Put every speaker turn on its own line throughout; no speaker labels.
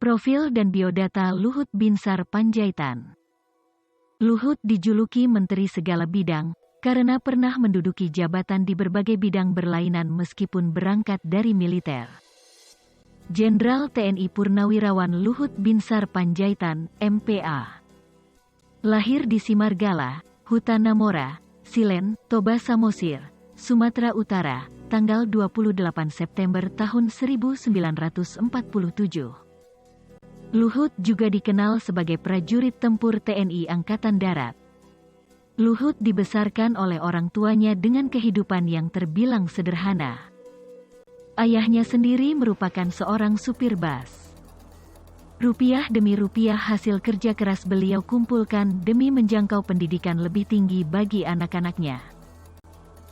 Profil dan biodata Luhut Binsar Panjaitan. Luhut dijuluki Menteri Segala Bidang, karena pernah menduduki jabatan di berbagai bidang berlainan meskipun berangkat dari militer. Jenderal TNI Purnawirawan Luhut Binsar Panjaitan, MPA. Lahir di Simargala, Hutan Namora, Silen, Toba Samosir, Sumatera Utara, tanggal 28 September tahun 1947. Luhut juga dikenal sebagai prajurit tempur TNI Angkatan Darat. Luhut dibesarkan oleh orang tuanya dengan kehidupan yang terbilang sederhana. Ayahnya sendiri merupakan seorang supir bus. Rupiah demi rupiah hasil kerja keras beliau kumpulkan demi menjangkau pendidikan lebih tinggi bagi anak-anaknya.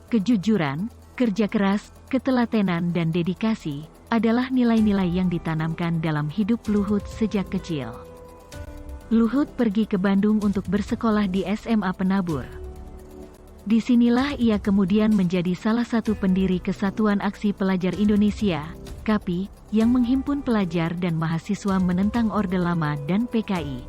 Kejujuran, kerja keras, ketelatenan dan dedikasi adalah nilai-nilai yang ditanamkan dalam hidup Luhut sejak kecil. Luhut pergi ke Bandung untuk bersekolah di SMA Penabur. Disinilah ia kemudian menjadi salah satu pendiri Kesatuan Aksi Pelajar Indonesia, KAPI, yang menghimpun pelajar dan mahasiswa menentang Orde Lama dan PKI.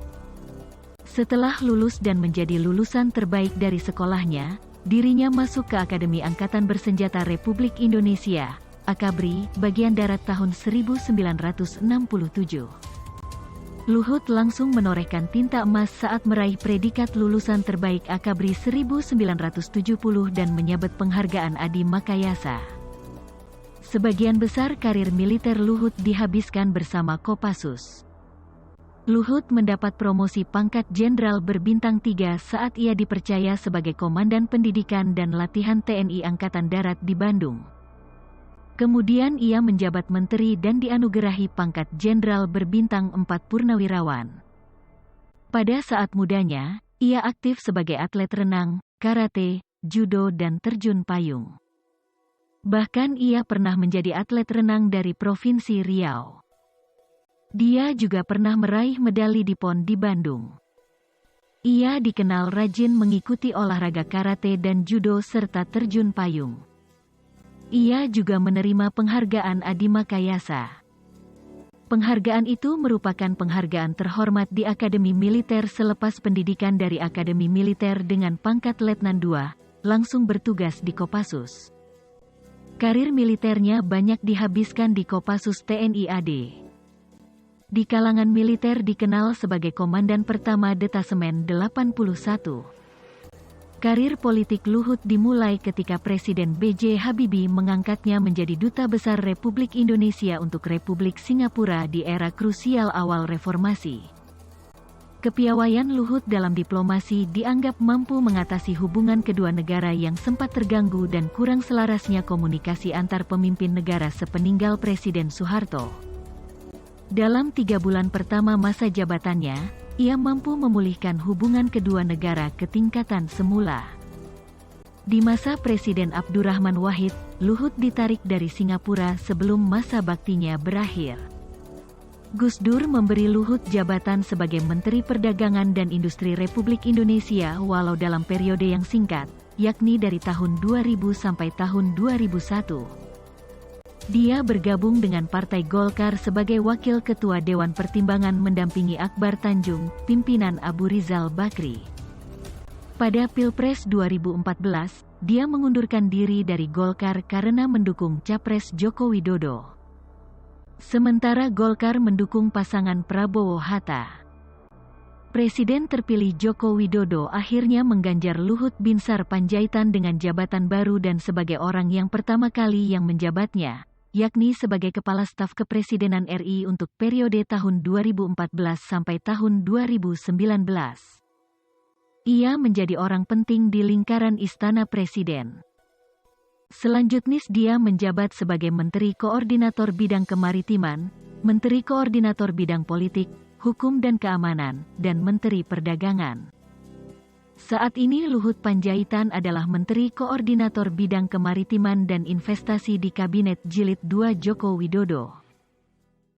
Setelah lulus dan menjadi lulusan terbaik dari sekolahnya, dirinya masuk ke Akademi Angkatan Bersenjata Republik Indonesia, AKABRI, bagian darat tahun 1967. Luhut langsung menorehkan tinta emas saat meraih predikat lulusan terbaik AKABRI 1970 dan menyabet penghargaan Adi Makayasa. Sebagian besar karir militer Luhut dihabiskan bersama Kopassus. Luhut mendapat promosi pangkat jenderal berbintang 3 saat ia dipercaya sebagai Komandan Pendidikan dan Latihan TNI Angkatan Darat di Bandung. Kemudian ia menjabat menteri dan dianugerahi pangkat jenderal berbintang 4 purnawirawan. Pada saat mudanya, ia aktif sebagai atlet renang, karate, judo dan terjun payung. Bahkan ia pernah menjadi atlet renang dari Provinsi Riau. Dia juga pernah meraih medali di PON di Bandung. Ia dikenal rajin mengikuti olahraga karate dan judo serta terjun payung. Ia juga menerima penghargaan Adi Makayasa. Penghargaan itu merupakan penghargaan terhormat di Akademi Militer selepas pendidikan dari Akademi Militer dengan pangkat Letnan II, langsung bertugas di Kopassus. Karir militernya banyak dihabiskan di Kopassus TNI AD. Di kalangan militer dikenal sebagai Komandan Pertama Detasemen 81. Karir politik Luhut dimulai ketika Presiden B.J. Habibie mengangkatnya menjadi Duta Besar Republik Indonesia untuk Republik Singapura di era krusial awal reformasi. Kepiawaian Luhut dalam diplomasi dianggap mampu mengatasi hubungan kedua negara yang sempat terganggu dan kurang selarasnya komunikasi antar pemimpin negara sepeninggal Presiden Soeharto. Dalam 3 bulan pertama masa jabatannya, ia mampu memulihkan hubungan kedua negara ke tingkatan semula. Di masa Presiden Abdurrahman Wahid, Luhut ditarik dari Singapura sebelum masa baktinya berakhir. Gus Dur memberi Luhut jabatan sebagai Menteri Perdagangan dan Industri Republik Indonesia walau dalam periode yang singkat, yakni dari tahun 2000 sampai tahun 2001. Dia bergabung dengan Partai Golkar sebagai Wakil Ketua Dewan Pertimbangan mendampingi Akbar Tanjung, pimpinan Abu Rizal Bakri. Pada Pilpres 2014, dia mengundurkan diri dari Golkar karena mendukung Capres Joko Widodo. Sementara Golkar mendukung pasangan Prabowo-Hatta. Presiden terpilih Joko Widodo akhirnya mengganjar Luhut Binsar Panjaitan dengan jabatan baru dan sebagai orang yang pertama kali yang menjabatnya, yakni sebagai Kepala Staf Kepresidenan RI untuk periode tahun 2014 sampai tahun 2019. Ia menjadi orang penting di lingkaran Istana Presiden. Selanjutnya dia menjabat sebagai Menteri Koordinator Bidang Kemaritiman, Menteri Koordinator Bidang Politik, Hukum dan Keamanan, dan Menteri Perdagangan. Saat ini Luhut Panjaitan adalah Menteri Koordinator Bidang Kemaritiman dan Investasi di Kabinet Jilid II Joko Widodo.